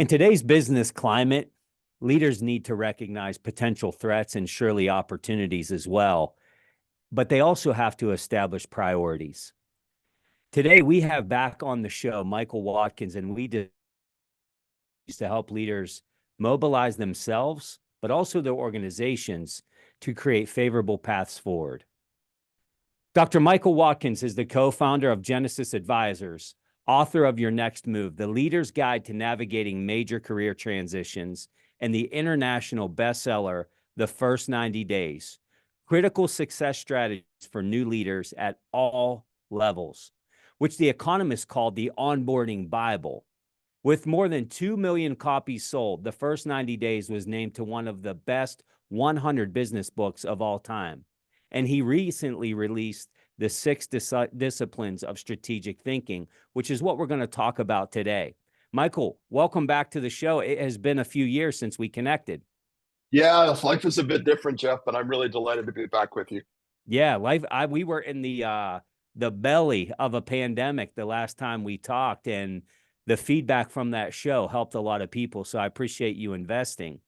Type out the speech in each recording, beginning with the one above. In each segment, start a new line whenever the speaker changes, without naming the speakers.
In today's business climate, leaders need to recognize potential threats and surely opportunities as well, but they also have to establish priorities. Today, we have back on the show Michael Watkins, and we did to help leaders mobilize themselves, but also their organizations to create favorable paths forward. Dr. Michael Watkins is the co-founder of Genesis Advisors, author of Your Next Move, The Leader's Guide to Navigating Major Career Transitions, and the international bestseller, The First 90 Days, Critical Success Strategies for New Leaders at All Levels, which The Economist called the onboarding Bible. With more than 2 million copies sold, The First 90 Days was named to one of the best 100 business books of all time. And he recently released the 6 disciplines of strategic thinking, which is what we're going to talk about today. Michael, welcome back to the show. It has been a few years since we connected.
Yeah, life is a bit different, Jeff, but I'm really delighted to be back with you.
Yeah, we were in the belly of a pandemic the last time we talked, and the feedback from that show helped a lot of people. So I appreciate you investing.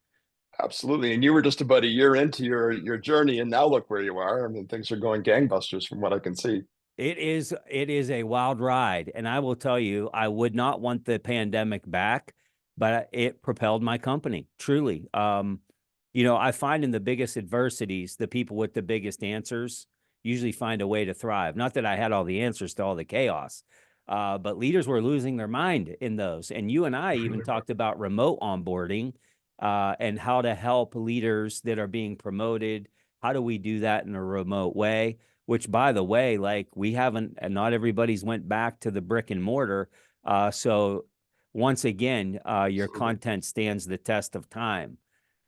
Absolutely. And you were just about a year into your journey, and now look where you are. I mean, things are going gangbusters from what I can see.
It is a wild ride, and I will tell you, I would not want the pandemic back, but it propelled my company truly. I find in the biggest adversities, the people with the biggest answers usually find a way to thrive. Not that I had all the answers to all the chaos, but leaders were losing their mind in those. And you and I even talked about remote onboarding and how to help leaders that are being promoted. How do we do that in a remote way? Which, by the way, like we haven't, and not everybody's went back to the brick and mortar. So once again, your content stands the test of time.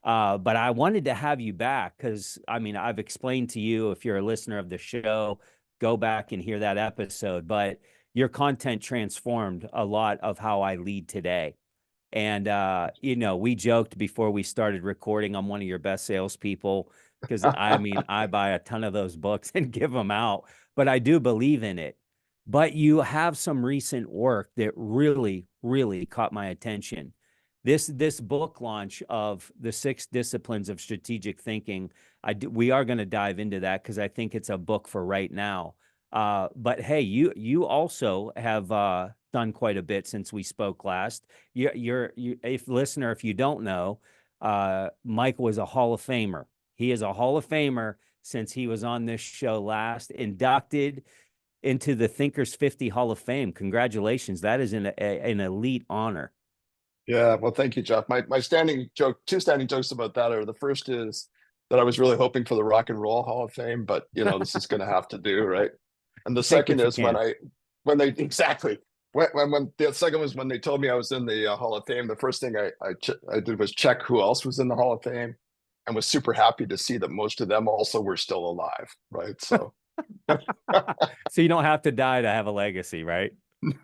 But I wanted to have you back because, I mean, I've explained to you, if you're a listener of the show, go back and hear that episode. But your content transformed a lot of how I lead today. And, we joked before we started recording, I'm one of your best salespeople because I mean, I buy a ton of those books and give them out, but I do believe in it. But you have some recent work that really, really caught my attention. This book launch of the 6 disciplines of strategic thinking, we are going to dive into that because I think it's a book for right now. But hey, you also have done quite a bit since we spoke last. If listener, if you don't know, Mike was a Hall of Famer. He is a Hall of Famer since he was on this show last, inducted into the Thinkers 50 Hall of Fame. Congratulations. That is an elite honor.
Yeah, well, thank you, Jeff. My standing joke, 2 standing jokes about that are: the first is that I was really hoping for the Rock and Roll Hall of Fame, but this is going to have to do, right? And the
Take
second
what you
is
can.
when they exactly when the second was when they told me I was in the Hall of Fame. The first thing I did was check who else was in the Hall of Fame, and was super happy to see that most of them also were still alive, right? So
So you don't have to die to have a legacy, right?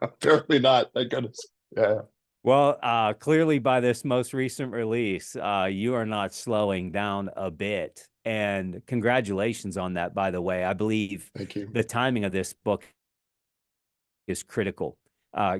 apparently not. Thank goodness. Yeah.
Well, clearly by this most recent release, you are not slowing down a bit. And congratulations on that, by the way. I believe
Thank you.
the timing of this book is critical.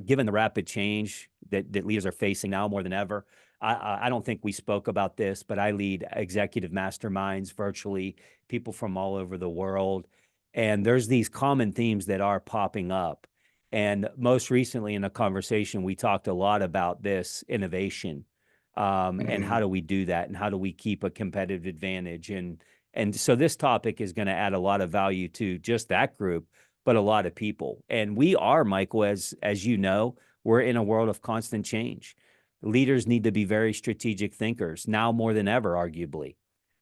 Given the rapid change that leaders are facing now more than ever. I don't think we spoke about this, but I lead executive masterminds virtually, people from all over the world. And there's these common themes that are popping up. And most recently in a conversation, we talked a lot about this innovation and how do we do that, and how do we keep a competitive advantage. And so this topic is going to add a lot of value to just that group, but a lot of people. And we are, Michael, as you know, we're in a world of constant change. Leaders need to be very strategic thinkers now more than ever, arguably.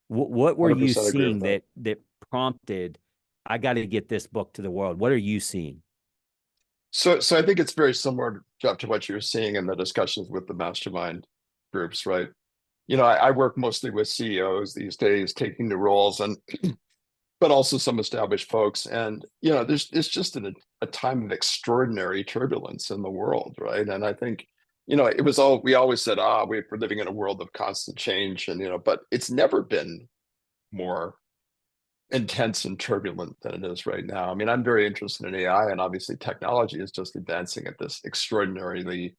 What were you
100% agree
seeing
with that.
that prompted, I got to get this book to the world? What are you seeing?
So I think it's very similar, Jeff, to what you're seeing in the discussions with the mastermind groups, right? I work mostly with CEOs these days, taking the roles, and but also some established folks. And it's just a time of extraordinary turbulence in the world, right? And I think it was all we always said, we're living in a world of constant change, and but it's never been more intense and turbulent than it is right now. I mean, I'm very interested in AI, and obviously technology is just advancing at this extraordinarily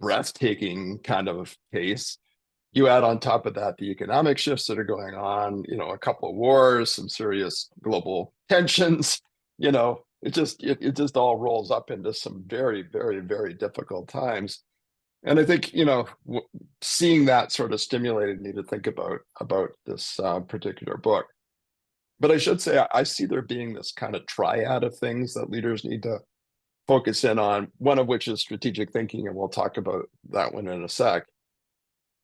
breathtaking kind of pace. You add on top of that the economic shifts that are going on, a couple of wars, some serious global tensions, it just all rolls up into some very, very, very difficult times. And I think, seeing that sort of stimulated me to think about this particular book. But I should say, I see there being this kind of triad of things that leaders need to focus in on, one of which is strategic thinking, and we'll talk about that one in a sec.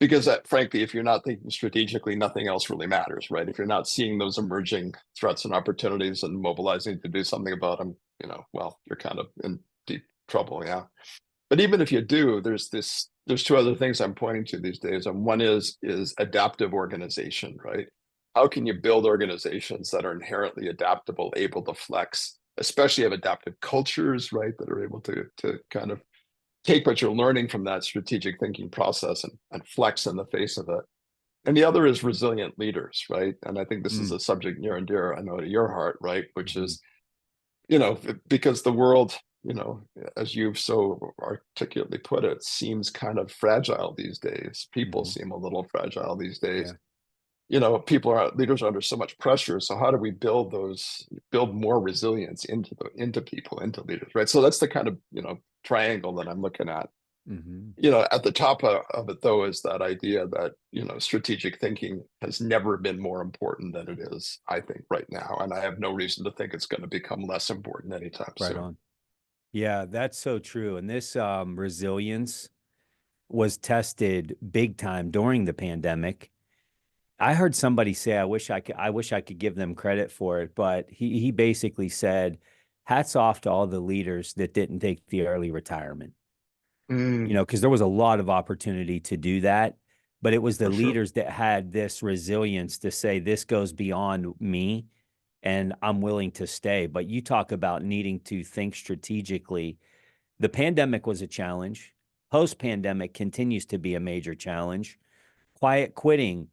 Because frankly, if you're not thinking strategically, nothing else really matters, right? If you're not seeing those emerging threats and opportunities and mobilizing to do something about them, well, you're kind of in deep trouble, yeah. But even if you do, there's two other things I'm pointing to these days, and one is adaptive organization, right? How can you build organizations that are inherently adaptable, able to flex, especially have adaptive cultures, right, that are able to kind of take what you're learning from that strategic thinking process and flex in the face of it. And the other is resilient leaders, right? And I think this is a subject near and dear, I know, to your heart, right? Which is, because the world, as you've so articulately put it, seems kind of fragile these days. People seem a little fragile these days. Leaders are under so much pressure. So how do we build more resilience into people, into leaders, right? So that's the kind of, triangle that I'm looking at. At the top of it, though, is that idea that, strategic thinking has never been more important than it is, I think, right now. And I have no reason to think it's going to become less important anytime
Right
soon.
on. Yeah, that's so true. And this resilience was tested big time during the pandemic. I heard somebody say, I wish I could give them credit for it, but he basically said, hats off to all the leaders that didn't take the early retirement. Because there was a lot of opportunity to do that, but it was the
For sure.
leaders that had this resilience to say, this goes beyond me and I'm willing to stay. But you talk about needing to think strategically. The pandemic was a challenge. Post-pandemic continues to be a major challenge. Quiet quitting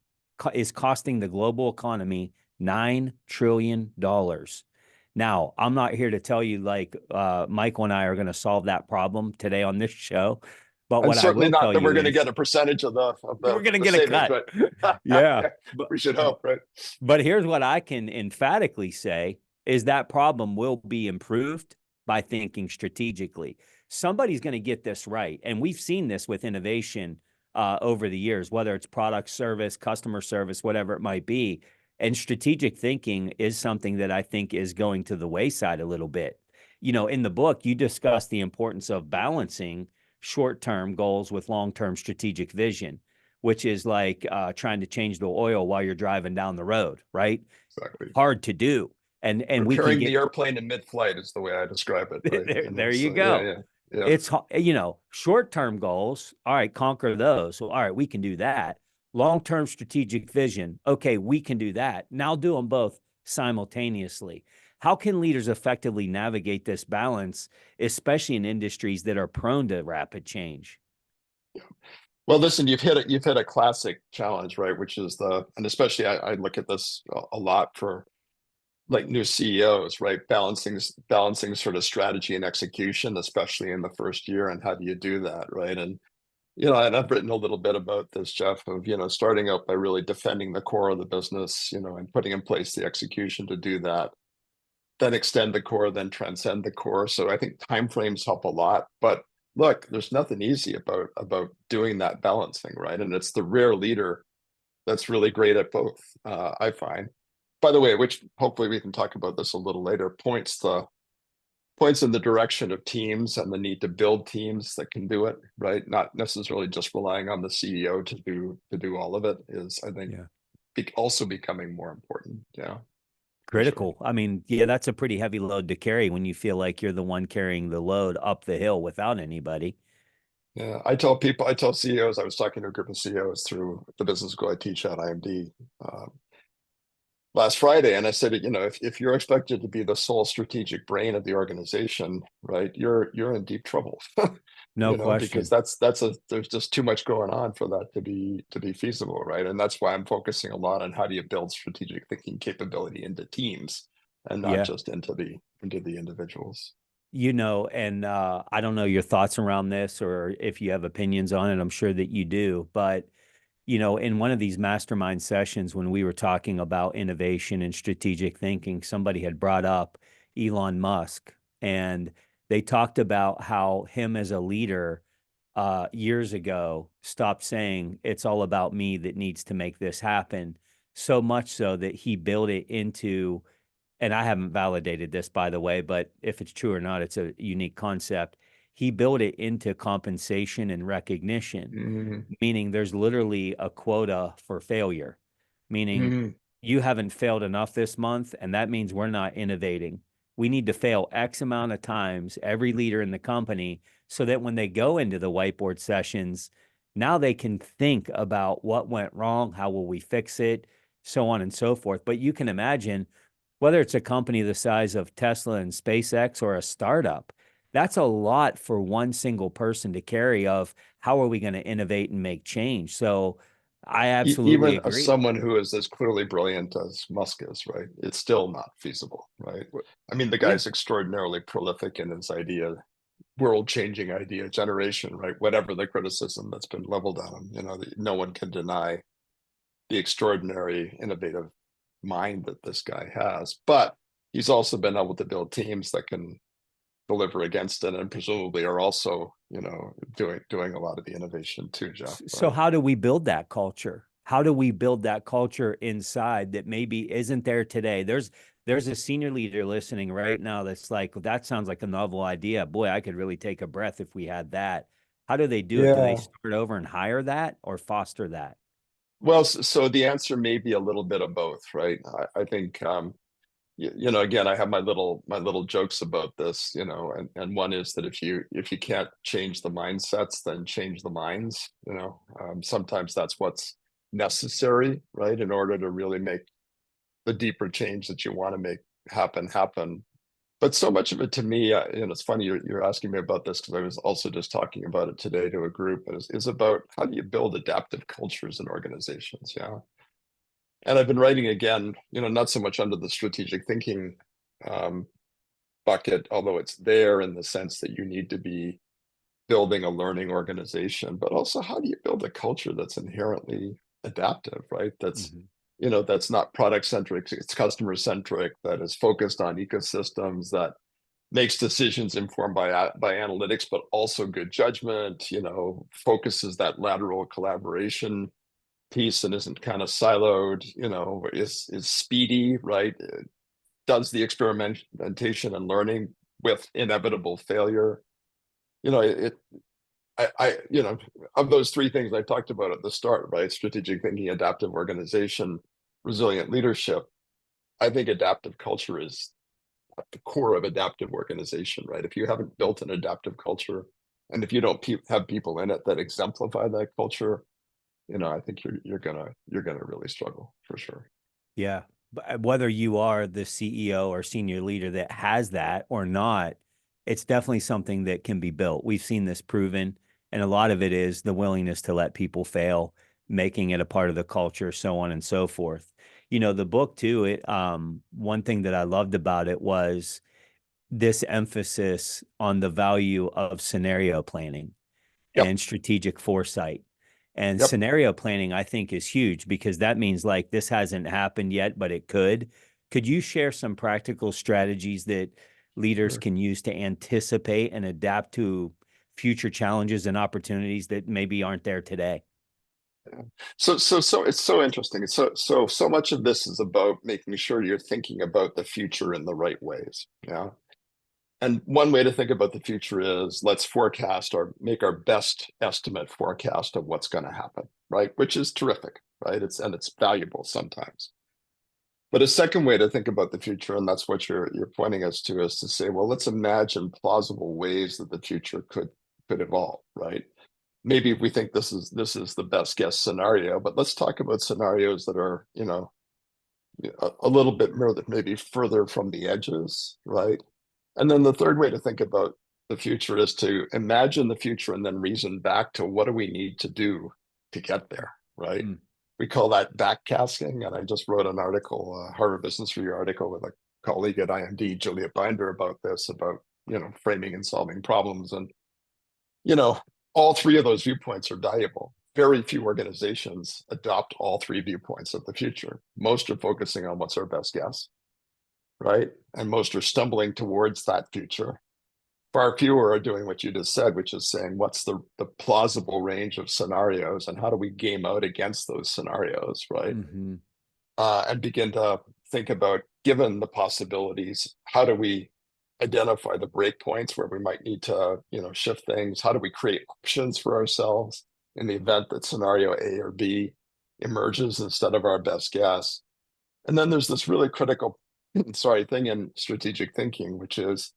is costing the global economy $9 trillion. Now, I'm not here to tell you like Michael and I are going to solve that problem today on this show. But
And
what I
certainly
will
not
tell
that we're
you
going to
is
get a percentage of
we're going to
the
get a
savings,
cut.
but
Yeah.
yeah, we should hope, right?
But here's what I can emphatically say is that problem will be improved by thinking strategically. Somebody's going to get this right. And we've seen this with innovation over the years, whether it's product service, customer service, whatever it might be. And strategic thinking is something that I think is going to the wayside a little bit. In the book, you discuss the importance of balancing short-term goals with long-term strategic vision, which is like trying to change the oil while you're driving down the road, right?
Exactly.
Hard to do. And we can
Repairing
get
the airplane in mid-flight is the way I describe it, right?
there you
Yeah,
go.
yeah, yeah.
It's, short-term goals. All right, conquer those. So, all right, we can do that. Long-term strategic vision. Okay, we can do that. Now do them both simultaneously. How can leaders effectively navigate this balance, especially in industries that are prone to rapid change?
Well, listen, you've hit a classic challenge, right? Which is and especially I look at this a lot for like new CEOs, right? Balancing sort of strategy and execution, especially in the first year, and how do you do that, right? And and I've written a little bit about this, Jeff, of starting out by really defending the core of the business, and putting in place the execution to do that, then extend the core, then transcend the core. So I think timeframes help a lot. But look, there's nothing easy about doing that balancing, right? And it's the rare leader that's really great at both, I find. By the way, which hopefully we can talk about this a little later, points in the direction of teams and the need to build teams that can do it, right? Not necessarily just relying on the CEO to do all of it is, I think,
Yeah.
also becoming more important. Yeah, for sure.
Critical. I mean, yeah, that's a pretty heavy load to carry when you feel like you're the one carrying the load up the hill without anybody.
Yeah, I tell CEOs, I was talking to a group of CEOs through the business school I teach at IMD last Friday, and I said, if you're expected to be the sole strategic brain of the organization, right, you're in deep trouble.
No
Because
question.
there's just too much going on for that to be feasible, right? And that's why I'm focusing a lot on how do you build strategic thinking capability into teams and not
Yeah.
just into the individuals.
and I don't know your thoughts around this or if you have opinions on it. I'm sure that you do, but in one of these mastermind sessions when we were talking about innovation and strategic thinking, somebody had brought up Elon Musk, and they talked about how him as a leader years ago stopped saying it's all about me that needs to make this happen, so much so that he built it into, and I haven't validated this, by the way, but if it's true or not, it's a unique concept. He built it into compensation and recognition,
Mm,
meaning there's literally a quota for failure, meaning
mm,
you haven't failed enough this month, and that means we're not innovating. We need to fail X amount of times, every leader in the company, so that when they go into the whiteboard sessions, now they can think about what went wrong, how will we fix it, so on and so forth. But you can imagine whether it's a company the size of Tesla and SpaceX or a startup, that's a lot for one single person to carry of how are we going to innovate and make change. So I absolutely
Even
agree.
someone who is as clearly brilliant as Musk is, right? It's still not feasible, right? I mean, the
Yeah.
guy's extraordinarily prolific in his idea, world-changing idea generation, right? Whatever the criticism that's been leveled at him, no one can deny the extraordinary innovative mind that this guy has. But he's also been able to build teams that can deliver against it, and presumably are also, doing a lot of the innovation too, Jeff,
So
right?
how do we build that culture? How do we build that culture inside that maybe isn't there today? There's a senior leader listening right now that's like, well, that sounds like a novel idea. Boy, I could really take a breath if we had that. How do they do it? Do they
Yeah.
start over and hire that or foster that?
Well, so the answer may be a little bit of both, right? I think, again, I have my little jokes about this, and one is that if you can't change the mindsets, then change the minds. Sometimes that's what's necessary, right, in order to really make the deeper change that you want to make happen. But so much of it to me, it's funny you're asking me about this because I was also just talking about it today to a group, is about how do you build adaptive cultures in organizations? Yeah. And I've been writing again, not so much under the strategic thinking um, bucket, although it's there in the sense that you need to be building a learning organization, but also how do you build a culture that's inherently adaptive, right?
Mhm.
That's not product centric, it's customer centric, that is focused on ecosystems, that makes decisions informed by analytics, but also good judgment, focuses that lateral collaboration piece and isn't kind of siloed, is speedy, right? Does the experimentation and learning with inevitable failure. You know, it of those three things I talked about at the start, right? Strategic thinking, adaptive organization, resilient leadership. I think adaptive culture is at the core of adaptive organization, right? If you haven't built an adaptive culture, and if you don't have people in it that exemplify that culture, I think you're gonna really struggle for sure.
Yeah. Whether you are the CEO or senior leader that has that or not, it's definitely something that can be built. We've seen this proven, and a lot of it is the willingness to let people fail, making it a part of the culture, so on and so forth. The book too, one thing that I loved about it was this emphasis on the value of scenario planning
Yep.
and strategic foresight. And
Yep.
scenario planning, I think, is huge because that means like this hasn't happened yet, but it could. Could you share some practical strategies that leaders
Sure.
can use to anticipate and adapt to future challenges and opportunities that maybe aren't there today?
Yeah. So it's so interesting. So much of this is about making sure you're thinking about the future in the right ways. Yeah. And one way to think about the future is let's forecast or make our best estimate forecast of what's going to happen, right? Which is terrific, right? It's valuable sometimes. But a second way to think about the future, and that's what you're pointing us to, is to say, well, let's imagine plausible ways that the future could evolve, right? Maybe we think this is the best guess scenario, but let's talk about scenarios that are, a little bit more that maybe further from the edges, right? And then the third way to think about the future is to imagine the future and then reason back to what do we need to do to get there, right?
Mm.
We call that backcasting. And I just wrote an article, Harvard Business Review article with a colleague at IMD, Julia Binder, about this, about framing and solving problems. And, you know, all three of those viewpoints are valuable. Very few organizations adopt all three viewpoints of the future. Most are focusing on what's our best guess, right? And most are stumbling towards that future. Far fewer are doing what you just said, which is saying, what's the plausible range of scenarios and how do we game out against those scenarios, right?
Mm-hmm.
And begin to think about, given the possibilities, how do we identify the breakpoints where we might need to, shift things? How do we create options for ourselves in the event that scenario A or B emerges instead of our best guess? And then there's this really critical, thing in strategic thinking, which is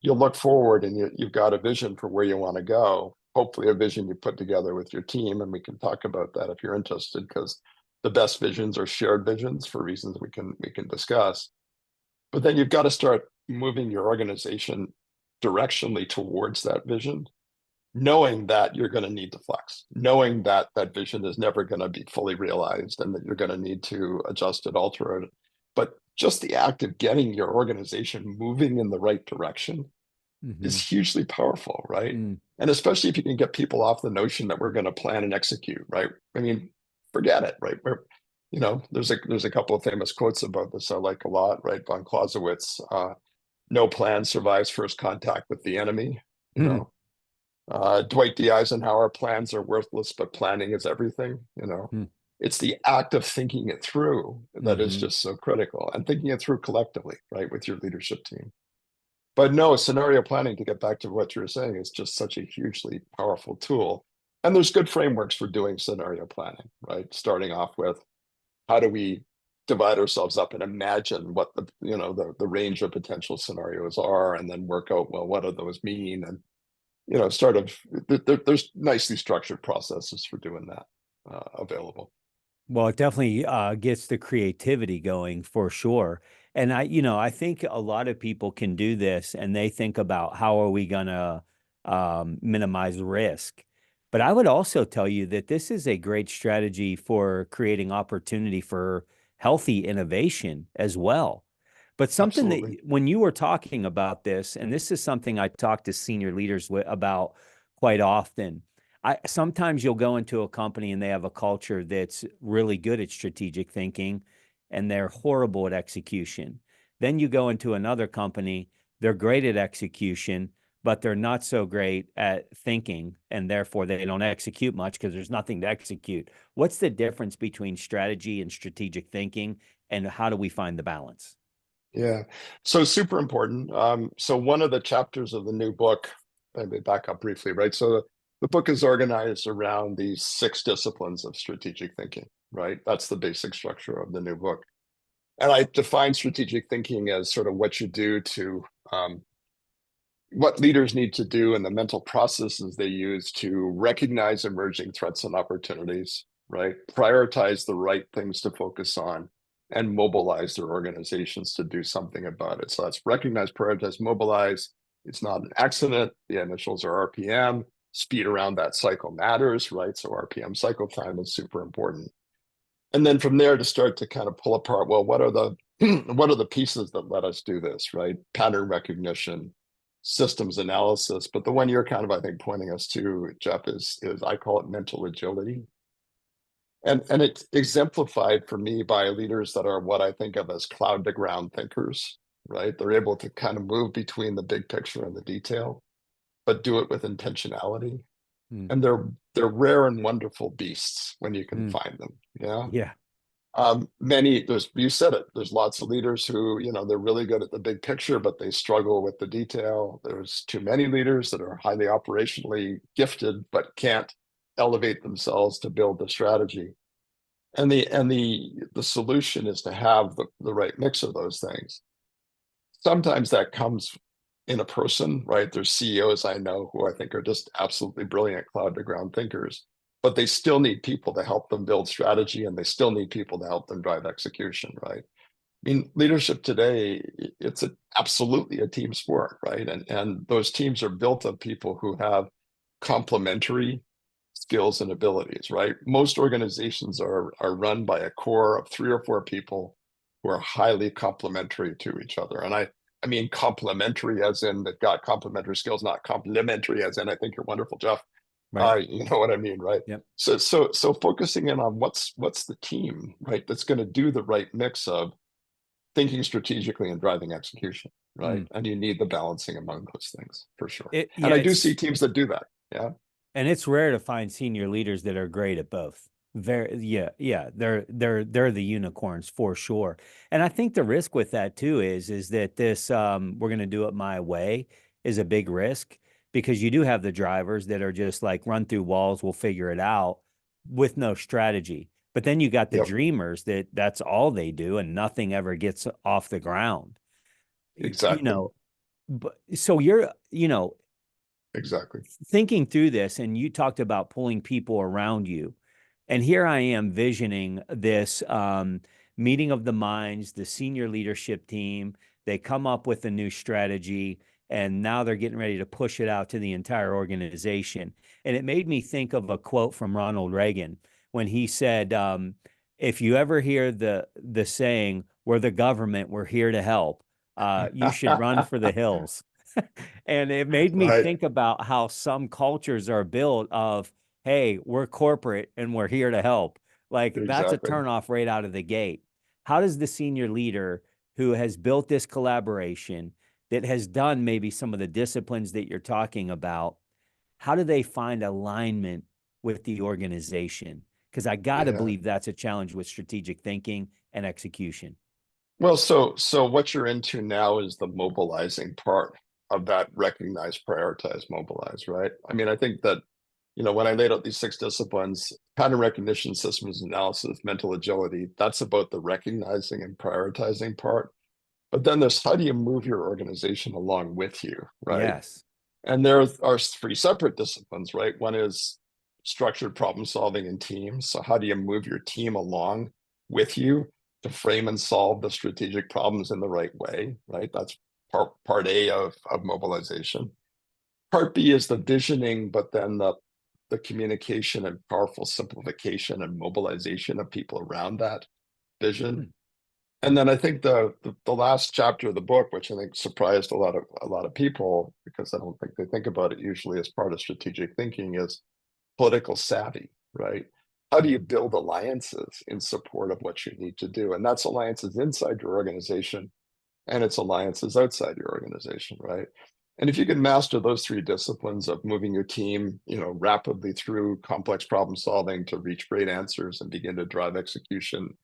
you'll look forward and you've got a vision for where you want to go. Hopefully, a vision you put together with your team, and we can talk about that if you're interested, because the best visions are shared visions for reasons we can discuss. But then you've got to start moving your organization directionally towards that vision, knowing that you're going to need to flex, knowing that that vision is never going to be fully realized and that you're going to need to adjust it, alter it. But just the act of getting your organization moving in the right direction
Mm-hmm.
is hugely powerful, right?
Mm.
And especially if you can get people off the notion that we're going to plan and execute, right? I mean, forget it, right? There's a couple of famous quotes about this I like a lot, right? Von Clausewitz, no plan survives first contact with the enemy, you
Mm.
know. Dwight D. Eisenhower, plans are worthless, but planning is everything,
Mm.
It's the act of thinking it through that is
Mm-hmm.
just so critical, and thinking it through collectively, right, with your leadership team. But no, scenario planning, to get back to what you were saying, is just such a hugely powerful tool. And there's good frameworks for doing scenario planning, right? Starting off with, how do we divide ourselves up and imagine what the range of potential scenarios are, and then work out, well, what do those mean? And there's nicely structured processes for doing that available.
Well, it definitely gets the creativity going for sure. And I think a lot of people can do this and they think about how are we going to minimize risk. But I would also tell you that this is a great strategy for creating opportunity for healthy innovation as well. But something that
Absolutely.
when you were talking about this, and this is something I talk to senior leaders about quite often. Sometimes you'll go into a company and they have a culture that's really good at strategic thinking and they're horrible at execution. Then you go into another company, they're great at execution, but they're not so great at thinking, and therefore they don't execute much because there's nothing to execute. What's the difference between strategy and strategic thinking, and how do we find the balance?
Yeah. So super important. So one of the chapters of the new book, let me back up briefly, right? So the book is organized around these 6 disciplines of strategic thinking, right? That's the basic structure of the new book. And I define strategic thinking as sort of what you do to, what leaders need to do and the mental processes they use to recognize emerging threats and opportunities, right? Prioritize the right things to focus on and mobilize their organizations to do something about it. So that's recognize, prioritize, mobilize. It's not an accident. The initials are RPM. Speed around that cycle matters, right? So RPM, cycle time, is super important. And then from there, to start to kind of pull apart, well, what are the what are the pieces that let us do this, right? Pattern recognition, systems analysis. But the one you're kind of, I think, pointing us to, Jeff, is I call it mental agility. And it's exemplified for me by leaders that are what I think of as cloud to ground thinkers, right? They're able to kind of move between the big picture and the detail, but do it with intentionality.
Mm,
And they're rare and wonderful beasts when you can
mm,
find them. Yeah.
yeah.
You said it, there's lots of leaders who, they're really good at the big picture, but they struggle with the detail. There's too many leaders that are highly operationally gifted, but can't elevate themselves to build the strategy. And the solution is to have the right mix of those things. Sometimes that comes in a person, right? There's CEOs I know who I think are just absolutely brilliant cloud to ground thinkers, but they still need people to help them build strategy, and they still need people to help them drive execution, right? I mean, leadership today, it's absolutely a team sport, right? And those teams are built of people who have complementary skills and abilities, right? Most organizations are run by a core of 3 or 4 people who are highly complementary to each other. And I mean, complementary as in they've got complementary skills, not complimentary as in I think you're wonderful, Jeff.
Right.
You know what I mean, right?
Yep.
So focusing in on what's the team, right? That's going to do the right mix of thinking strategically and driving execution, right?
Mm.
And you need the balancing among those things for sure. And
Yeah,
I do see teams that do that. Yeah.
and it's rare to find senior leaders that are great at both. Very, yeah, they're the unicorns for sure. And I think the risk with that too is that this we're going to do it my way is a big risk because you do have the drivers that are just like run through walls, we'll figure it out with no strategy. But then you got the
Yep.
dreamers that that's all they do and nothing ever gets off the ground. You
Exactly.
know, but so you're,
Exactly.
thinking through this, and you talked about pulling people around you. And here I am visioning this meeting of the minds, the senior leadership team. They come up with a new strategy, and now they're getting ready to push it out to the entire organization. And it made me think of a quote from Ronald Reagan when he said, "If you ever hear the saying, 'We're the government, we're here to help,' you should run for the hills." And it made me
Right.
think about how some cultures are built of, hey, we're corporate and we're here to help. Like that's a
Exactly.
turnoff right out of the gate. How does the senior leader who has built this collaboration that has done maybe some of the disciplines that you're talking about, how do they find alignment with the organization? Because I got to
Yeah.
believe that's a challenge with strategic thinking and execution.
Well, so what you're into now is the mobilizing part of that recognize, prioritize, mobilize, right? I mean, I think that, when I laid out these 6 disciplines, pattern recognition, systems analysis, mental agility, that's about the recognizing and prioritizing part. But then there's how do you move your organization along with you, right?
Yes.
And there are 3 separate disciplines, right? One is structured problem solving in teams. So how do you move your team along with you to frame and solve the strategic problems in the right way, right? That's part A of mobilization. Part B is the visioning, but then the communication and powerful simplification and mobilization of people around that vision.
Mm.
And then I think the last chapter of the book, which I think surprised a lot of people because I don't think they think about it usually as part of strategic thinking, is political savvy, right? How do you
Mhm.
build alliances in support of what you need to do? And that's alliances inside your organization and it's alliances outside your organization, right? And if you can master those 3 disciplines of moving your team, rapidly through complex problem solving to reach great answers and begin to drive execution,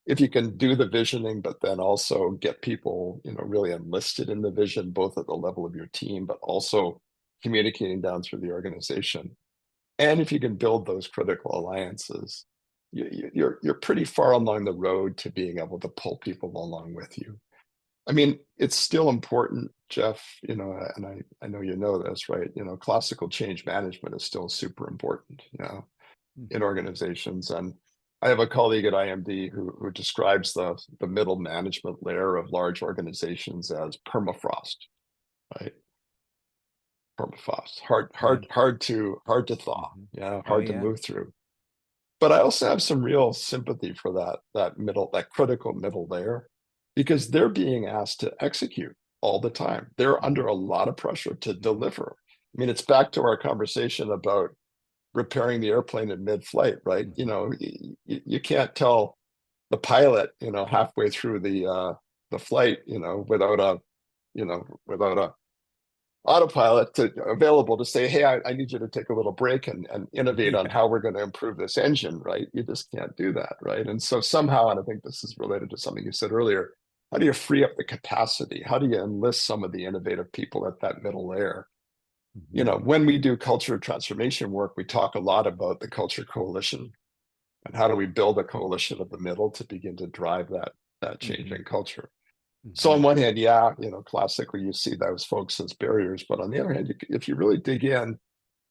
if you can do the visioning, but then also get people, really enlisted in the vision, both at the level of your team, but also communicating down through the organization. And if you can build those critical alliances, you're pretty far along the road to being able to pull people along with you. I mean, it's still important, Jeff, and I know you know this, right? Classical change management is still super important, in
Mhm.
organizations. And I have a colleague at IMD who describes the middle management layer of large organizations as permafrost, right? Permafrost, hard,
Yeah.
hard, hard to thaw,
Mhm. Oh,
hard to
yeah.
move through. But I also have some real sympathy for that critical middle layer, because they're being asked to execute all the time. They're
Mhm.
under a lot of pressure to
Mhm.
deliver. I mean, it's back to our conversation about repairing the airplane in mid-flight, right?
Mhm.
You can't tell the pilot, halfway through the flight, without a autopilot available to say, hey, I need you to take a little break and innovate on
Yeah.
how we're going to improve this engine, right? You just can't do that, right? And so somehow, and I think this is related to something you said earlier, how do you free up the capacity? How do you enlist some of the innovative people at that middle layer?
Mhm.
When we do culture transformation work, we talk a lot about the culture coalition and how do we build a coalition of the middle to begin to drive that change
Mhm.
in culture. So on
Mhm.
one hand, yeah, classically you see those folks as barriers, but on the other hand, if you really dig in,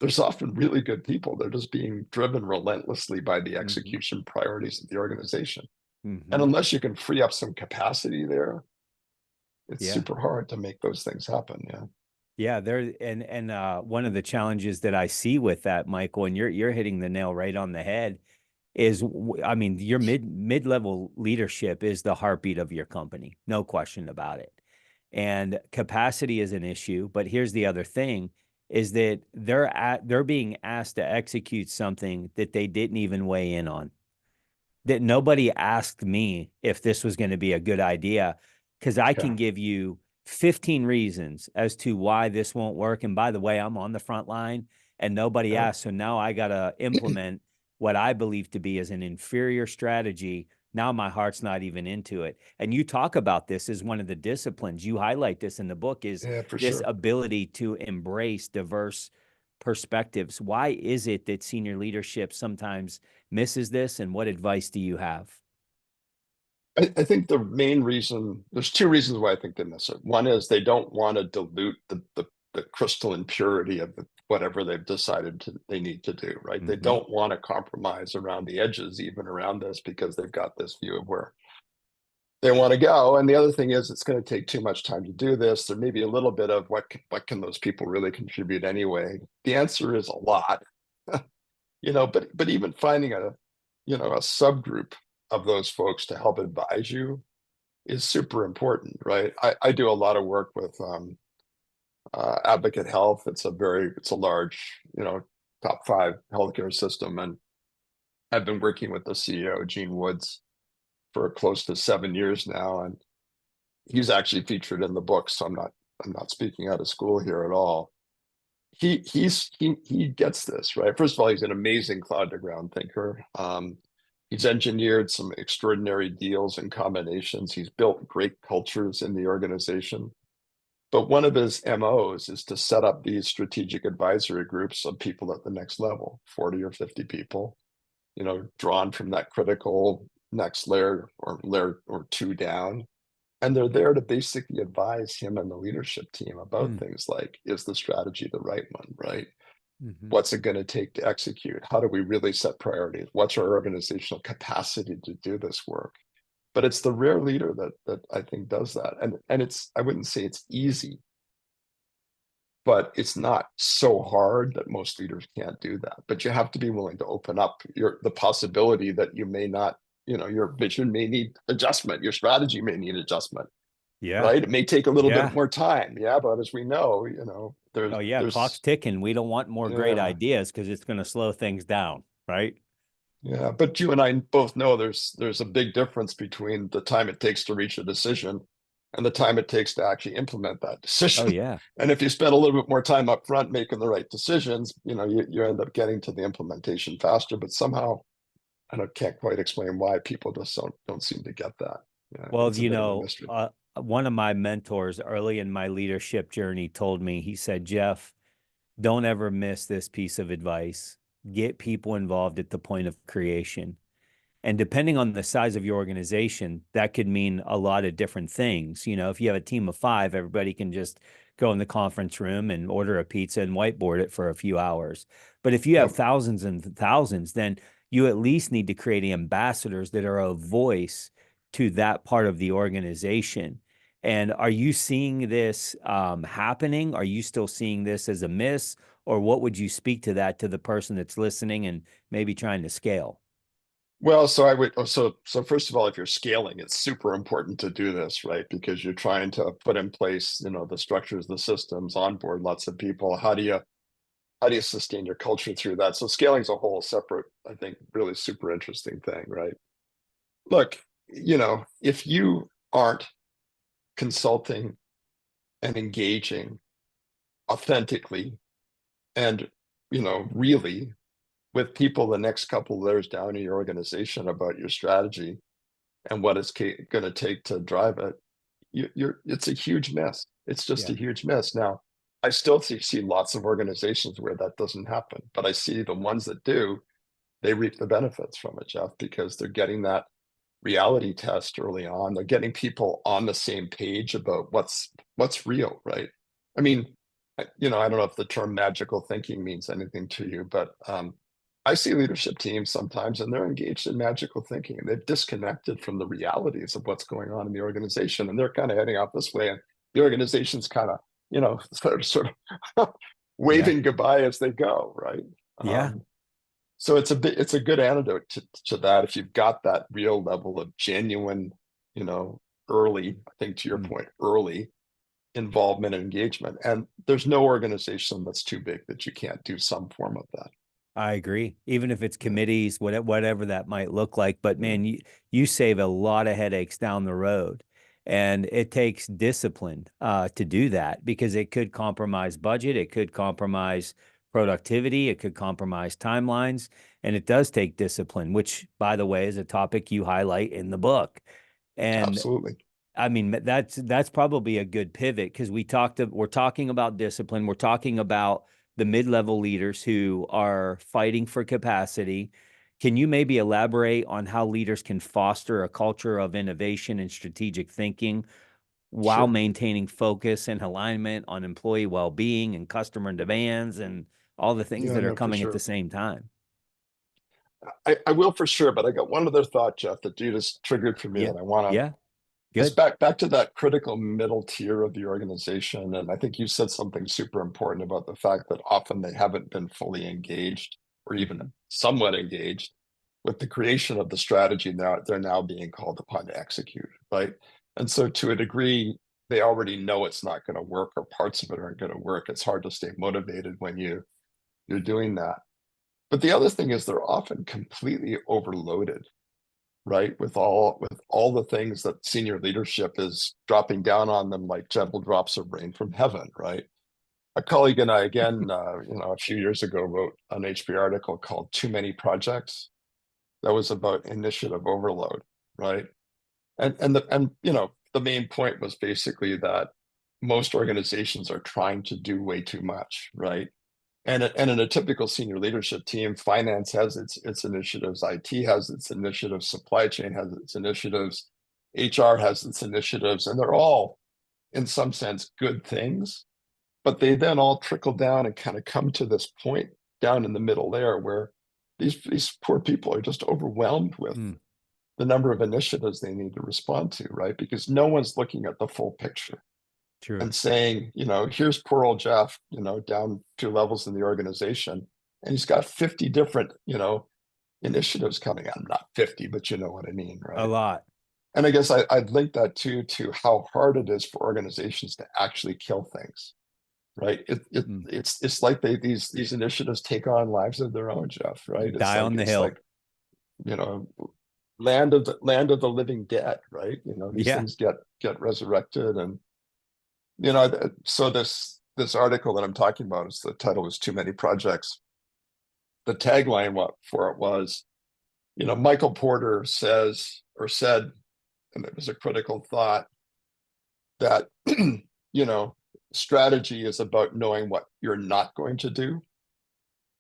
there's often really good people. They're just being driven relentlessly by the
Mhm.
execution priorities of the organization. And
Mhm.
unless you can free up some capacity there, it's
Yeah.
super hard to make those things happen. Yeah.
Yeah, there and one of the challenges that I see with that, Michael, and you're hitting the nail right on the head, is I mean, your mid-level leadership is the heartbeat of your company, no question about it. And capacity is an issue. But here's the other thing is that they're being asked to execute something that they didn't even weigh in on, that nobody asked me if this was going to be a good idea, because I can
Yeah.
give you 15 reasons as to why this won't work. And by the way, I'm on the front line and nobody
Yeah.
asked. So now I got to implement what I believe to be as an inferior strategy. Now my heart's not even into it. And you talk about this as one of the disciplines. You highlight this in the book, is
Yeah, for
this
sure.
ability to embrace diverse perspectives. Why is it that senior leadership sometimes misses this, and what advice do you have?
I think the main reason, there's two reasons why I think they miss it. One is they don't want to dilute the crystalline purity of whatever they've decided they need to do, right? They
Mm-hmm.
don't want to compromise around the edges, even around this, because they've got this view of where they want to go. And the other thing is it's going to take too much time to do this. There may be a little bit of what can those people really contribute anyway? The answer is a lot, but even finding a subgroup of those folks to help advise you is super important, right? I do a lot of work with Advocate Health. It's a large, top five healthcare system, and I've been working with the CEO, Gene Woods, for close to 7 years now, and he's actually featured in the book. So I'm not speaking out of school here at all. He gets this, right. First of all, he's an amazing cloud to ground thinker. He's engineered some extraordinary deals and combinations. He's built great cultures in the organization. But one of his MOs is to set up these strategic advisory groups of people at the next level, 40 or 50 people, drawn from that critical next layer or two down. And they're there to basically advise him and the leadership team about things like, is the strategy the right one, right?
Mm-hmm.
What's it going to take to execute? How do we really set priorities? What's our organizational capacity to do this work? But it's the rare leader that I think does that. And I wouldn't say it's easy, but it's not so hard that most leaders can't do that. But you have to be willing to open up the possibility that you may not, your vision may need adjustment, your strategy may need adjustment,
Yeah.
right? It may take a little bit
Yeah.
more time. Yeah, but as we know,
Oh, yeah. Clock's
there's
ticking. We don't want more great
yeah,
ideas because it's going to slow things down. Right.
yeah. But you and I both know there's a big difference between the time it takes to reach a decision and the time it takes to actually implement that
Oh,
decision.
yeah.
And if you spend a little bit more time up front making the right decisions, you end up getting to the implementation faster. But somehow can't quite explain why people just don't seem to get that. Yeah,
Well,
it's a bit of a mystery.
one of my mentors early in my leadership journey told me, he said, Jeff, don't ever miss this piece of advice. Get people involved at the point of creation. And depending on the size of your organization, that could mean a lot of different things. If you have a team of five, everybody can just go in the conference room and order a pizza and whiteboard it for a few hours. But if you have
Yep.
thousands and thousands, then you at least need to create ambassadors that are a voice to that part of the organization. And are you seeing this happening? Are you still seeing this as a miss? Or what would you speak to that to the person that's listening and maybe trying to scale?
Well, so I would so first of all, if you're scaling, it's super important to do this, right? Because you're trying to put in place, the structures, the systems, onboard lots of people. How do you sustain your culture through that? So scaling is a whole separate, I think, really super interesting thing, right? Look, if you aren't consulting and engaging authentically and really with people the next couple of layers down in your organization about your strategy and what it's going to take to drive it, it's a huge mess. It's just a
Yeah.
huge mess. Now, I still see lots of organizations where that doesn't happen, but I see the ones that do, they reap the benefits from it, Jeff, because they're getting that reality test early on. They're getting people on the same page about what's real, right? I mean, I don't know if the term magical thinking means anything to you, but I see leadership teams sometimes and they're engaged in magical thinking and they've disconnected from the realities of what's going on in the organization and they're kind of heading out this way and the organization's kind of, sort of
Yeah.
waving goodbye as they go, right?
Yeah.
So it's a good antidote to that if you've got that real level of genuine, you know, early, I think to your
Mm.
point, early involvement and engagement. And there's no organization that's too big that you can't do some form of that.
I agree. Even if it's
Yeah.
committees, whatever that might look like. But
Yeah.
man, you save a lot of headaches down the road. And it takes discipline to do that because it could compromise budget, it could compromise productivity, it could compromise timelines, and it does take discipline, which, by the way, is a topic you highlight in the book. And
Absolutely.
I mean, that's probably a good pivot because we're talking about discipline. We're talking about the mid-level leaders who are fighting for capacity. Can you maybe elaborate on how leaders can foster a culture of innovation and strategic thinking while
Sure.
maintaining focus and alignment on employee well-being and customer demands and all the things
Yeah,
that are
no, for
coming at the
sure.
same time?
I will for sure, but I got one other thought, Jeff, that you just triggered for me
Yeah.
that I want to.
Yeah.
It's
Good.
back to that critical middle tier of the organization. And I think you said something super important about the fact that often they haven't been fully engaged or even somewhat engaged with the creation of the strategy. Now they're now being called upon to execute, right? And so to a degree, they already know it's not going to work or parts of it aren't going to work. It's hard to stay motivated when you're doing that. But the other thing is they're often completely overloaded, right? With all the things that senior leadership is dropping down on them like gentle drops of rain from heaven, right? A colleague and I, again, a few years ago, wrote an HP article called "Too Many Projects." That was about initiative overload, right? And the main point was basically that most organizations are trying to do way too much, right? And in a typical senior leadership team, finance has its initiatives, IT has its initiatives, supply chain has its initiatives, HR has its initiatives, and they're all, in some sense, good things. But they then all trickle down and kind of come to this point down in the middle there where these poor people are just overwhelmed with
Mm,
the number of initiatives they need to respond to, right? Because no one's looking at the full picture
true.
and saying, here's poor old Jeff, down 2 levels in the organization, and he's got 50 different, initiatives coming out. Not 50, but you know what I mean,
A
right?
lot.
And I guess I'd link that too to how hard it is for organizations to actually kill things, right?
Mm.
It's like these initiatives take on lives of their own, Jeff, right? It's
Die
like
on the
it's
hill.
like you know land of the living dead, right? These
Yeah.
things get resurrected. And so this article that I'm talking about, is the title is "Too Many Projects." The tagline for it was, Michael Porter said, and it was a critical thought, that strategy is about knowing what you're not going to do,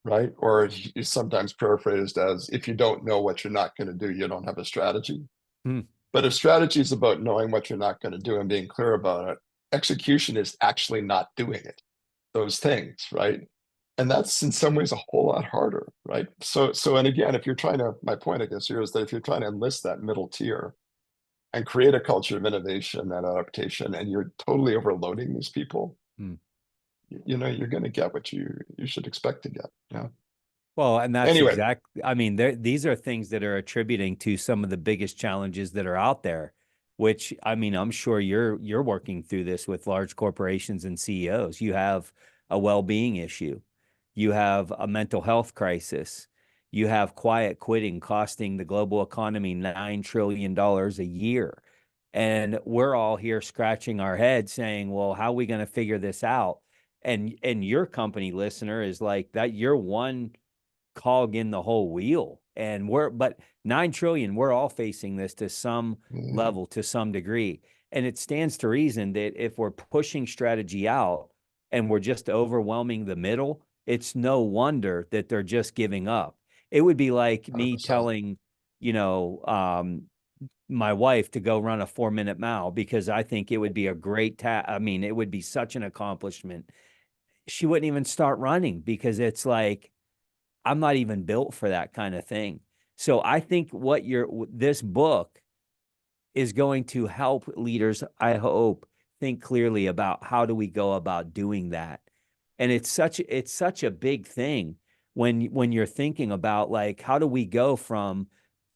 right? Or he's sometimes paraphrased as, if you don't know what you're not going to do, you don't have a strategy.
Mm,
But if strategy is about knowing what you're not going to do and being clear about it, execution is actually not doing it, those things, right? And that's in some ways a whole lot harder, right? And again, my point, I guess, here is that if you're trying to enlist that middle tier and create a culture of innovation and adaptation, and you're totally overloading these people,
mm.
you're going to get what you should expect to get. Yeah.
Well, and that's
Anyway,
exactly, I mean, these are things that are attributing to some of the biggest challenges that are out there, which I mean, I'm sure you're working through this with large corporations and CEOs. You have a well-being issue. You have a mental health crisis. You have quiet quitting costing the global economy $9 trillion a year. And we're all here scratching our head saying, well, how are we going to figure this out? And your company listener is like that, you're one cog in the whole wheel. And but 9 trillion, we're all facing this to some
yeah,
level, to some degree. And it stands to reason that if we're pushing strategy out and we're just overwhelming the middle, it's no wonder that they're just giving up. It would be like me
100%.
telling, you know, my wife to go run a 4 minute mile because I think it would be a great I mean, it would be such an accomplishment. She wouldn't even start running because it's like, I'm not even built for that kind of thing. So I think this book is going to help leaders, I hope, think clearly about how do we go about doing that. And it's such a big thing when you're thinking about like how do we go from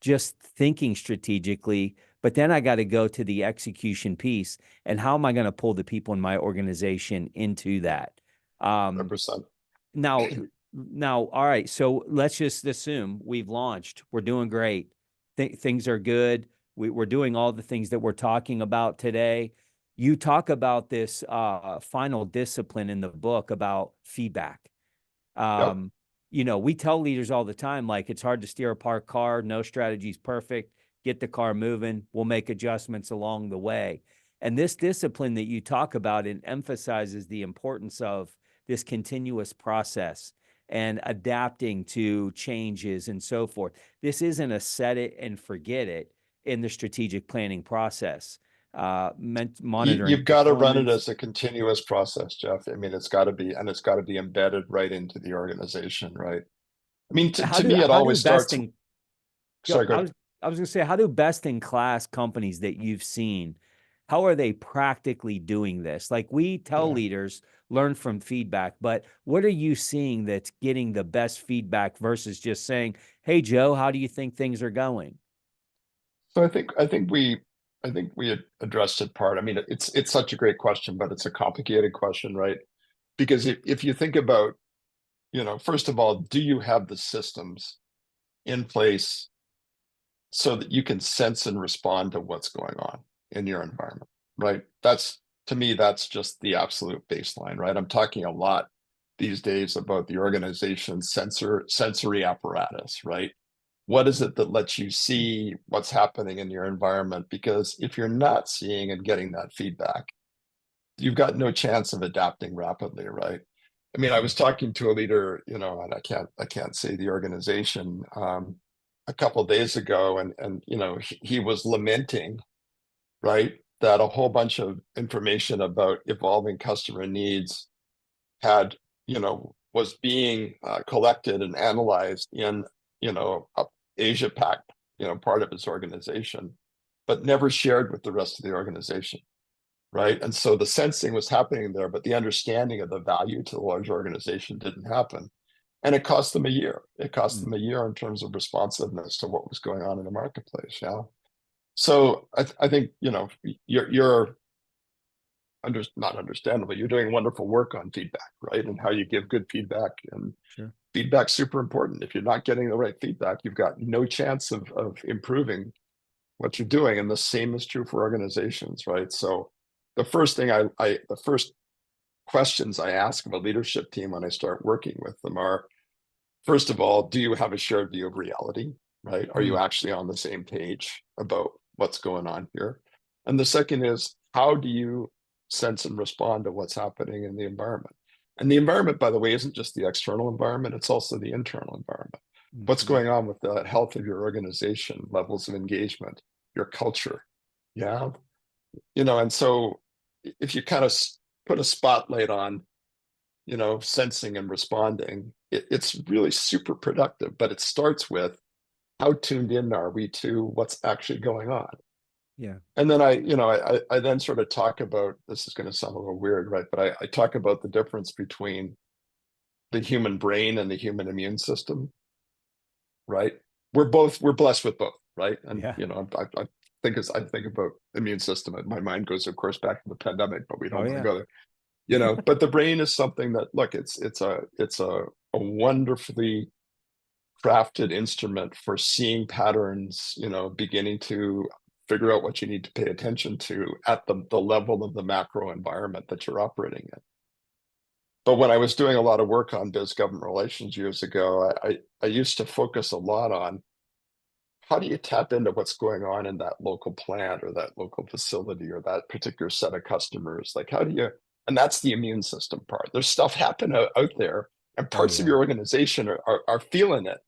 just thinking strategically, But then I got to go to the execution piece, and how am I going to pull the people in my organization into that? Um,
100%.
now, now, all right. So let's just assume we've launched. We're doing great. Things are good. We're doing all the things that we're talking about today. You talk about this final discipline in the book about feedback.
Yep.
Um, we tell leaders all the time, like, it's hard to steer a parked car. No strategy is perfect. Get the car moving. We'll make adjustments along the way. And this discipline that you talk about, it emphasizes the importance of this continuous process and adapting to changes and so forth. This isn't a set it and forget it in the strategic planning process. Monitoring
You've got to run it
performance.
as a continuous process, Jeff. I mean, it's got to be, and it's got to be embedded right into the organization, right? I mean, to me, it
How do
always
best
starts.
in Go.
Sorry, go ahead.
I was going to say, how do best in class companies that you've seen, how are they practically doing this? Like, we tell
Yeah.
leaders, learn from feedback, but what are you seeing that's getting the best feedback versus just saying, "Hey, Joe, how do you think things are going?"
So I think we had addressed it part. I mean, it's such a great question, but it's a complicated question, right? Because if you think about, first of all, do you have the systems in place so that you can sense and respond to what's going on in your environment, right? To me, that's just the absolute baseline, right? I'm talking a lot these days about the organization's sensory apparatus, right? What is it that lets you see what's happening in your environment? Because if you're not seeing and getting that feedback, you've got no chance of adapting rapidly, right? I mean, I
Mhm.
was talking to a leader, and I can't say the organization, a couple of days ago, and he was lamenting, right, that a whole bunch of information about evolving customer needs had, was being collected and analyzed in, a Asia Pac, part of his organization, but never shared with the rest of the organization, right? And so the sensing was happening there, but the understanding of the value to the large organization didn't happen. And it cost them a year. It cost
Mm,
them a year in terms of responsiveness to what was going on in the marketplace. Yeah. So I think, you're not understandable. You're doing wonderful work on feedback, right? And how you give good feedback, and
sure.
feedback's super important. If you're not getting the right feedback, you've got no chance of improving what you're doing. And the same is true for organizations, right? So the first thing the first questions I ask of a leadership team when I start working with them are, first of all, do you have a shared view of reality, right? Are you
Mm,
actually on the same page about what's going on here? And the second is, how do you sense and respond to what's happening in the environment? And the environment, by the way, isn't just the external environment, it's also the internal environment. What's
mhm.
going on with the health of your organization, levels of engagement, your culture? Yeah. And so if you kind of put a spotlight on, sensing and responding, it's really super productive, but it starts with, how tuned in are we to what's actually going on?
Yeah.
And then I then sort of talk about, this is going to sound a little weird, right? But I talk about the difference between the human brain and the human immune system, right? We're blessed with both, right? And
Yeah.
I think as I think about immune system, my mind goes, of course, back to the pandemic, but we
Oh,
don't want to
yeah.
go there. But the brain is something that, look, it's a wonderfully crafted instrument for seeing patterns, beginning to figure out what you need to pay attention to at the level of the macro environment that you're operating in. But when I was doing a lot of work on biz government relations years ago, I used to focus a lot on, how do you tap into what's going on in that local plant or that local facility or that particular set of customers? Like, how do you, and that's the immune system part. There's stuff happening out there, and
Oh,
parts of
yeah.
your organization are feeling it.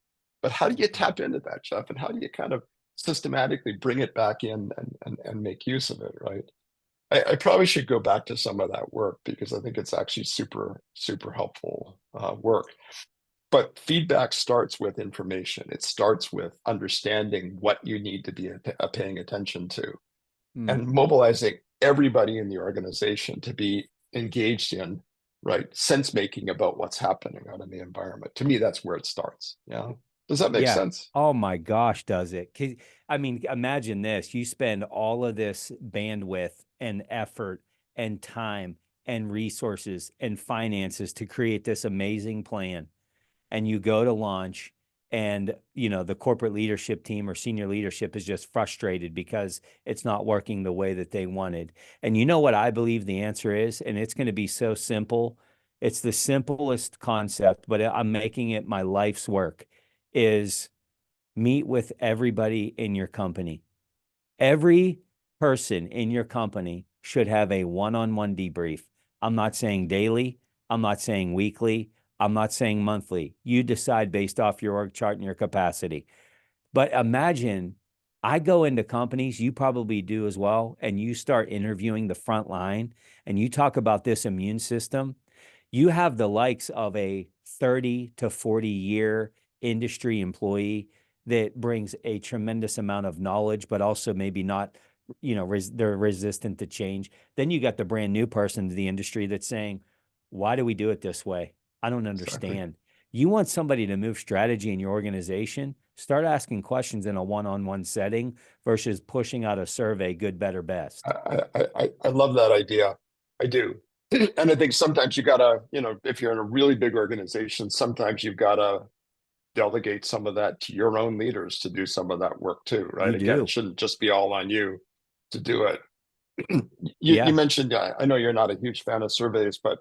But how do you tap into that, Jeff? And how do you kind of systematically bring it back in and make use of it, right? I probably should go back to some of that work, because I think it's actually super, super helpful work. But feedback starts with information. It starts with understanding what you need to be paying attention to,
Mm,
and mobilizing everybody in the organization to be engaged in, right, sense making about what's happening out in the environment. To me, that's where it starts. Yeah. Does that make
Yeah.
sense?
Oh my gosh, does it? I mean, imagine this. You spend all of this bandwidth and effort and time and resources and finances to create this amazing plan. And you go to launch and, the corporate leadership team or senior leadership is just frustrated because it's not working the way that they wanted. And you know what I believe the answer is? And it's going to be so simple. It's the simplest concept, but I'm making it my life's work is meet with everybody in your company. Every person in your company should have a one-on-one debrief. I'm not saying daily. I'm not saying weekly. I'm not saying monthly. You decide based off your org chart and your capacity. But imagine I go into companies, you probably do as well, and you start interviewing the front line and you talk about this immune system. You have the likes of a 30 to 40-year industry employee that brings a tremendous amount of knowledge, but also maybe not, they're resistant to change. Then you got the brand new person to the industry that's saying, why do we do it this way? I don't
Exactly.
understand. You want somebody to move strategy in your organization, start asking questions in a one-on-one setting versus pushing out a survey, good, better, best.
I love that idea. I do. And I think sometimes you gotta, if you're in a really big organization, sometimes you've gotta delegate some of that to your own leaders to do some of that work too, right?
You
Again, it
do.
shouldn't just be all on you to do it. You
Yeah.
mentioned, I know you're not a huge fan of surveys, but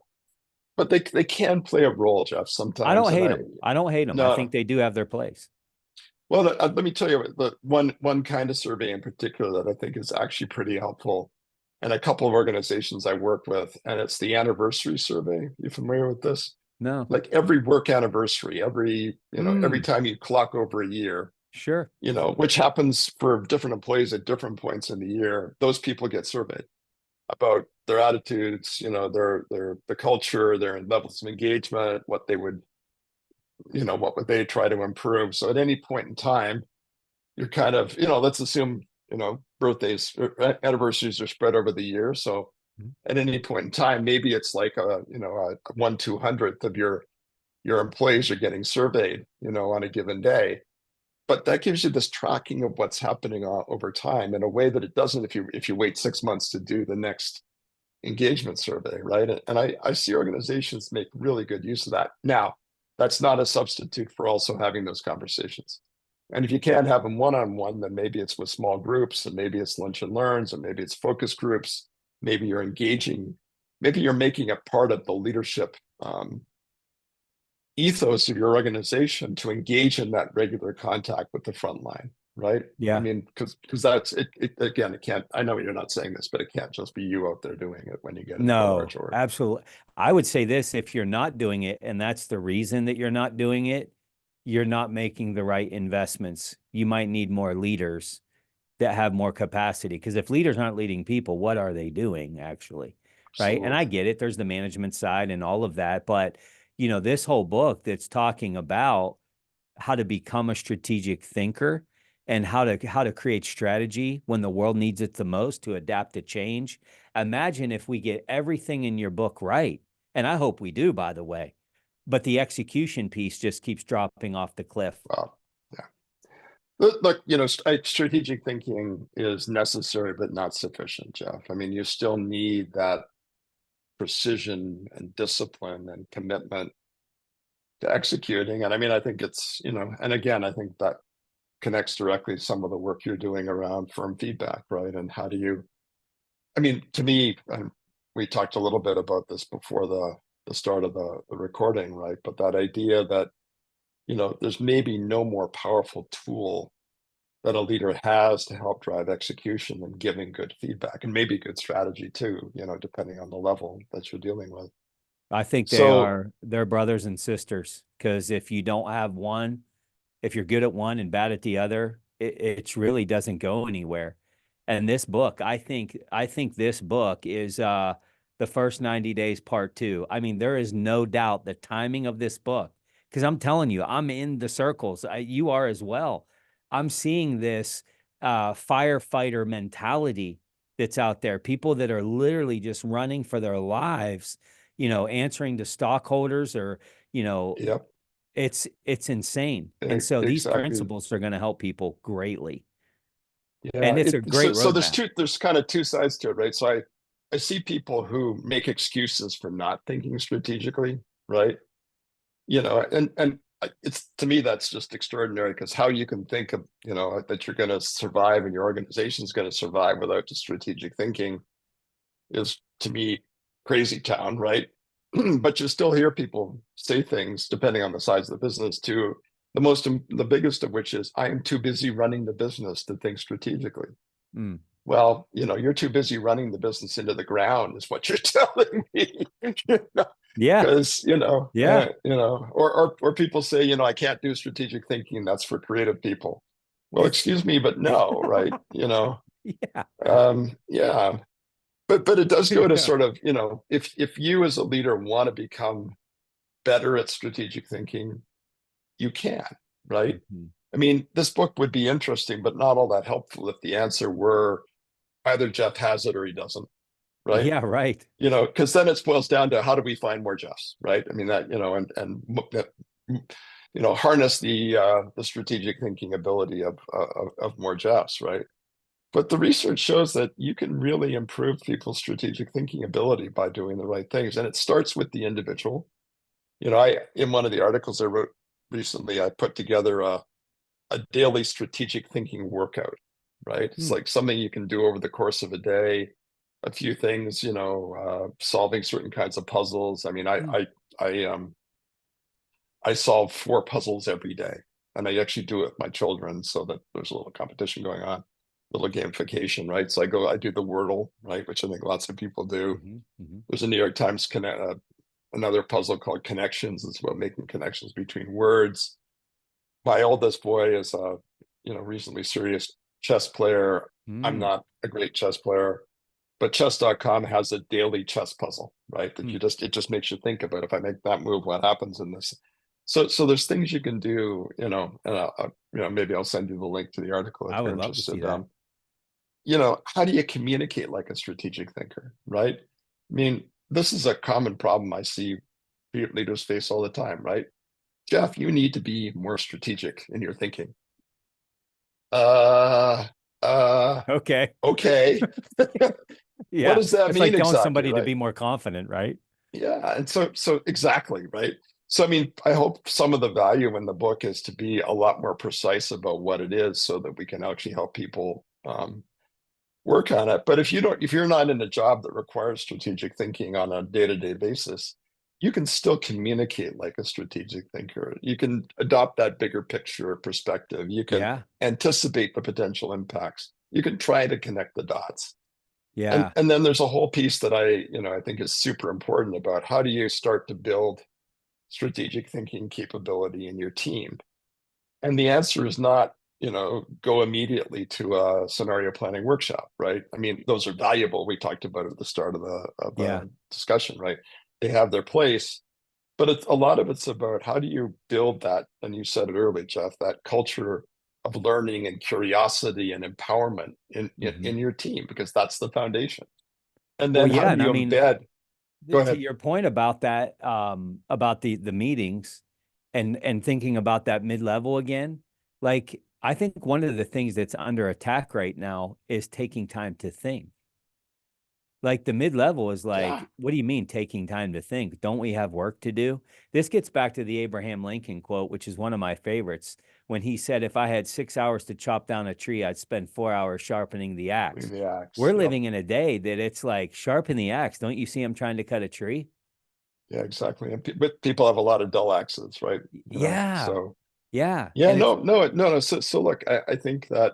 they can play a role, Jeff,
I
sometimes.
don't
And
hate them. I don't hate them. I think
no,
they do have their place.
well, let me tell you the one kind of survey in particular that I think is actually pretty helpful, and a couple of organizations I work with, and it's the anniversary survey. You familiar with this?
No.
Like every work anniversary, every
Mm,
time you clock over a year,
sure.
which happens for different employees at different points in the year, those people get surveyed about their attitudes, their the culture, their levels of engagement, what would they try to improve. So at any point in time, you're kind of, let's assume, birthdays, anniversaries are spread over the year. So
Mhm.
at any point in time, maybe it's like a 1/200th of your employees are getting surveyed, on a given day. But that gives you this tracking of what's happening over time in a way that it doesn't if you wait 6 months to do the next engagement survey, right? And I see organizations make really good use of that. Now, that's not a substitute for also having those conversations. And if you can't have them one-on-one, then maybe it's with small groups, and maybe it's lunch and learns, and maybe it's focus groups. Maybe you're engaging, maybe you're making it part of the leadership ethos of your organization to engage in that regular contact with the front line, right? I
Yeah.
mean, because that's it. Again, it can't. I know you're not saying this, but it can't just be you out there doing it when you get into a large
No,
org.
absolutely. I would say this, if you're not doing it, and that's the reason that you're not doing it, you're not making the right investments. You might need more leaders that have more capacity. Because if leaders aren't leading people, what are they doing actually? Right. And I
Absolutely.
get it. There's the management side and all of that. But, this whole book that's talking about how to become a strategic thinker and how to create strategy when the world needs it the most to adapt to change. Imagine if we get everything in your book right. And I hope we do, by the way. But the execution piece just keeps dropping off the cliff.
Well, yeah. Look, strategic thinking is necessary but not sufficient, Jeff. I mean, you still need that precision and discipline and commitment to executing. And I mean, I think it's, and again, I think that connects directly to some of the work you're doing around firm feedback, right? And how do you, I mean, to me, we talked a little bit about this before the start of the recording, right? But that idea that, there's maybe no more powerful tool that a leader has to help drive execution than giving good feedback and maybe good strategy too, depending on the level that you're dealing with.
I think
So,
they're brothers and sisters because if you don't have one, if you're good at one and bad at the other, it really doesn't go anywhere. And this book, I think this book is the first 90 days part two. I mean, there is no doubt the timing of this book, because I'm telling you, I'm in the circles. You are as well. I'm seeing this firefighter mentality that's out there. People that are literally just running for their lives, answering to stockholders or, you know,
yep.
It's insane. And so these
Exactly.
principles are going to help people greatly.
Yeah.
And it's a great
So
roadmap.
there's kind of two sides to it, right? So I see people who make excuses for not thinking strategically, right? And it's, to me, that's just extraordinary, because how you can think of, that you're going to survive and your organization is going to survive without the strategic thinking is, to me, crazy town, right? But you still hear people say things depending on the size of the business too. The biggest of which is, I am too busy running the business to think strategically.
Mm.
Well, you're too busy running the business into the ground, is what you're telling me.
Yeah.
Because
Yeah.
or people say, I can't do strategic thinking. That's for creative people. Well,
It's
excuse me, but no, right?
yeah.
Yeah. But it does go to
Yeah.
sort of, if you as a leader want to become better at strategic thinking, you can, right?
Mhm.
I mean, this book would be interesting, but not all that helpful if the answer were either Jeff has it or he doesn't, right?
Yeah, right.
Because then it boils down to, how do we find more Jeffs, right? I mean, that, harness the strategic thinking ability of more Jeffs, right? But the research shows that you can really improve people's strategic thinking ability by doing the right things. And it starts with the individual. In one of the articles I wrote recently, I put together a daily strategic thinking workout, right? It's
Mm.
like something you can do over the course of a day, a few things, solving certain kinds of puzzles. I mean,
Mm.
I solve 4 puzzles every day, and I actually do it with my children, so that there's a little competition going on, a little gamification, right? So I do the Wordle, right, which I think lots of people do.
Mhm. Mhm.
There's a New York Times another puzzle called Connections. It's about making connections between words. My oldest boy is a reasonably serious chess player. I'm
Mm.
not a great chess player, but chess.com has a daily chess puzzle, right? That
Mm.
it just makes you think about, if I make that move, what happens in this. So there's things you can do, and maybe I'll send you the link to the article if
I
you're
would love to see
interested.
that.
How do you communicate like a strategic thinker, right? I mean, this is a common problem I see leaders face all the time, right? Jeff, you need to be more strategic in your thinking. Uh, uh,
Okay.
okay. What
Yeah.
does that
It's
mean
like telling
exactly,
somebody to
right?
be more confident, right?
Yeah, and so exactly, right? So I mean, I hope some of the value in the book is to be a lot more precise about what it is, so that we can actually help people work on it. But if you're not in a job that requires strategic thinking on a day-to-day basis, you can still communicate like a strategic thinker. You can adopt that bigger picture perspective. You can
Yeah.
anticipate the potential impacts. You can try to connect the dots. And
Yeah.
and then there's a whole piece that I think is super important about, how do you start to build strategic thinking capability in your team? And the answer is not, go immediately to a scenario planning workshop, right? I mean, those are valuable. We talked about it at the start of
Yeah.
the discussion, right? They have their place, but a lot of it's about, how do you build that? And you said it earlier, Jeff, that culture of learning and curiosity and empowerment
Mhm.
in your team, because that's the foundation. And
Well,
then how
yeah.
do
And I
you
mean,
embed? Go
to
ahead.
your point about that, about the meetings and thinking about that mid-level again, like I think one of the things that's under attack right now is taking time to think. Like the mid-level is
Yeah,
like, what do you mean taking time to think? Don't we have work to do? This gets back to the Abraham Lincoln quote, which is one of my favorites, when he said, if I had 6 hours to chop down a tree, I'd spend 4 hours sharpening the
leave
axe.
the axe.
We're
Yep.
living in a day that it's like, sharpen the axe. Don't you see I'm trying to cut a tree?
Yeah, exactly. But people have a lot of dull axes, right?
Yeah.
So
Yeah.
yeah,
And it's,
no. So look, I think that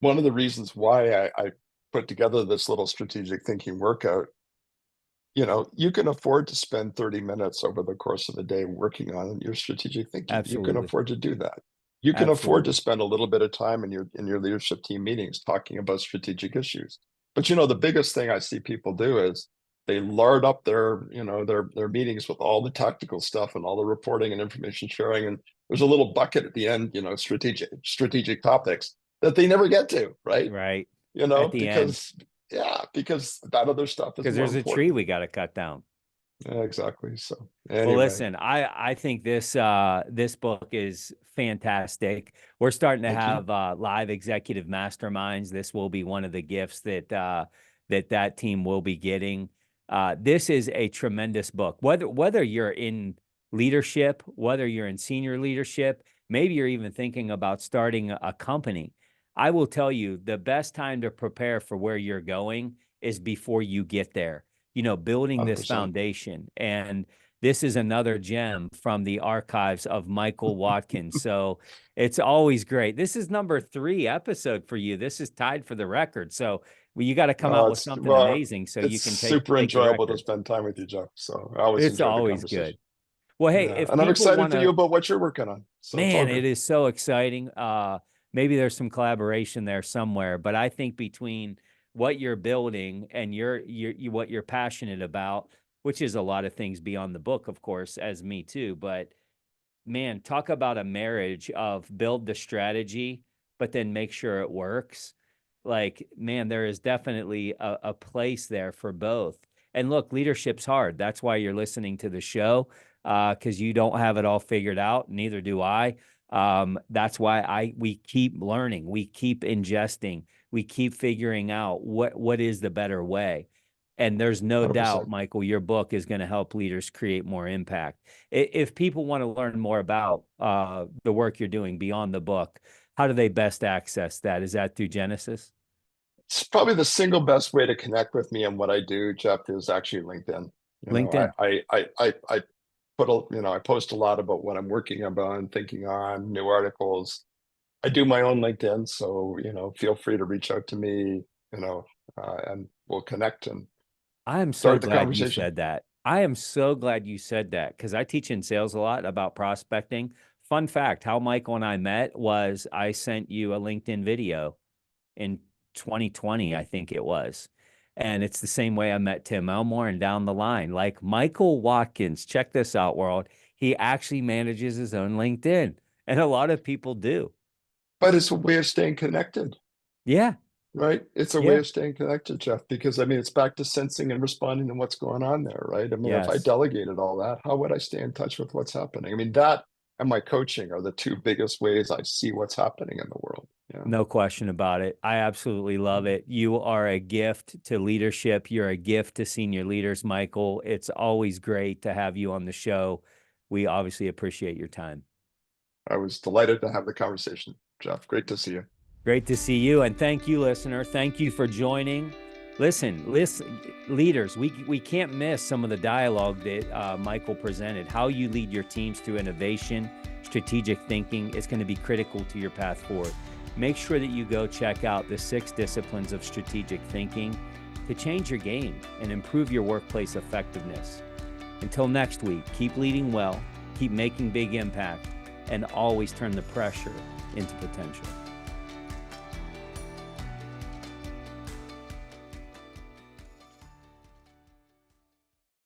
one of the reasons why I put together this little strategic thinking workout, you can afford to spend 30 minutes over the course of a day working on your strategic thinking. You can
absolutely.
afford to do that. You can afford to
Absolutely.
spend a little bit of time in your leadership team meetings talking about strategic issues. But the biggest thing I see people do is they lard up their meetings with all the tactical stuff and all the reporting and information sharing. And there's a little bucket at the end, strategic topics that they never get to, right?
Right. At the end,
Because that other stuff is
because
more
there's a tree
important.
we got to cut down.
Yeah, exactly. So
Well,
anyway,
listen, I think this book is fantastic. We're starting to
thank you.
have live executive masterminds. This will be one of the gifts that that team will be getting. This is a tremendous book. Whether you're in leadership, whether you're in senior leadership, maybe you're even thinking about starting a company. I will tell you the best time to prepare for where you're going is before you get there. You know, building this
100%.
foundation. And this is another gem from the archives of Michael Watkins. So it's always great. This is number 3 episode for you. This is tied for the record. So well, you got to come out with
It's
something
well,
amazing so
it's
you can take
super
take the
enjoyable to
record.
spend time with you, Jeff. So I always
It's
enjoyed the
always
conversation.
good. Well, hey,
Yeah,
if
and I'm
people
excited
want
for you
to,
about what you're working on. So it's all
man, it
good.
is so exciting. Maybe there's some collaboration there somewhere, but I think between what you're building and what you're passionate about, which is a lot of things beyond the book, of course, as me too, but man, talk about a marriage of build the strategy, but then make sure it works. Like, man, there is definitely a place there for both. And look, leadership's hard. That's why you're listening to the show, because you don't have it all figured out. Neither do I. That's why we keep learning, we keep ingesting, we keep figuring out what is the better way. And there's no doubt,
100%.
Michael, your book is going to help leaders create more impact. If people want to learn more about the work you're doing beyond the book, how do they best access that? Is that through Genesis?
It's probably the single best way to connect with me and what I do, Jeff, is actually LinkedIn. You know,
LinkedIn?
I put a, you know, I post a lot about what I'm working on, thinking on, new articles. I do my own LinkedIn, so you know, feel free to reach out to me, you know, and we'll connect and
I am so
start the
glad you
conversation.
said that. I am so glad you said that because I teach in sales a lot about prospecting. Fun fact, how Michael and I met was I sent you a LinkedIn video in 2020, I think it was. And it's the same way I met Tim Elmore and down the line. Like Michael Watkins, check this out, world. He actually manages his own LinkedIn, and a lot of people do.
But it's a way of staying connected,
Yeah,
right? It's a way
yeah,
of staying connected, Jeff, because I mean, it's back to sensing and responding to what's going on there, right? I mean, if I
yes.
delegated all that, how would I stay in touch with what's happening? I mean, that and my coaching are the two biggest ways I see what's happening in the world. Yeah.
No question about it. I absolutely love it. You are a gift to leadership. You're a gift to senior leaders, Michael. It's always great to have you on the show. We obviously appreciate your time.
I was delighted to have the conversation, Jeff. Great to see you.
Great to see you. And thank you, listener. Thank you for joining. Listen, leaders, we can't miss some of the dialogue that Michael presented. How you lead your teams through innovation, strategic thinking is going to be critical to your path forward. Make sure that you go check out the 6 disciplines of strategic thinking to change your game and improve your workplace effectiveness. Until next week, keep leading well, keep making big impact, and always turn the pressure into potential.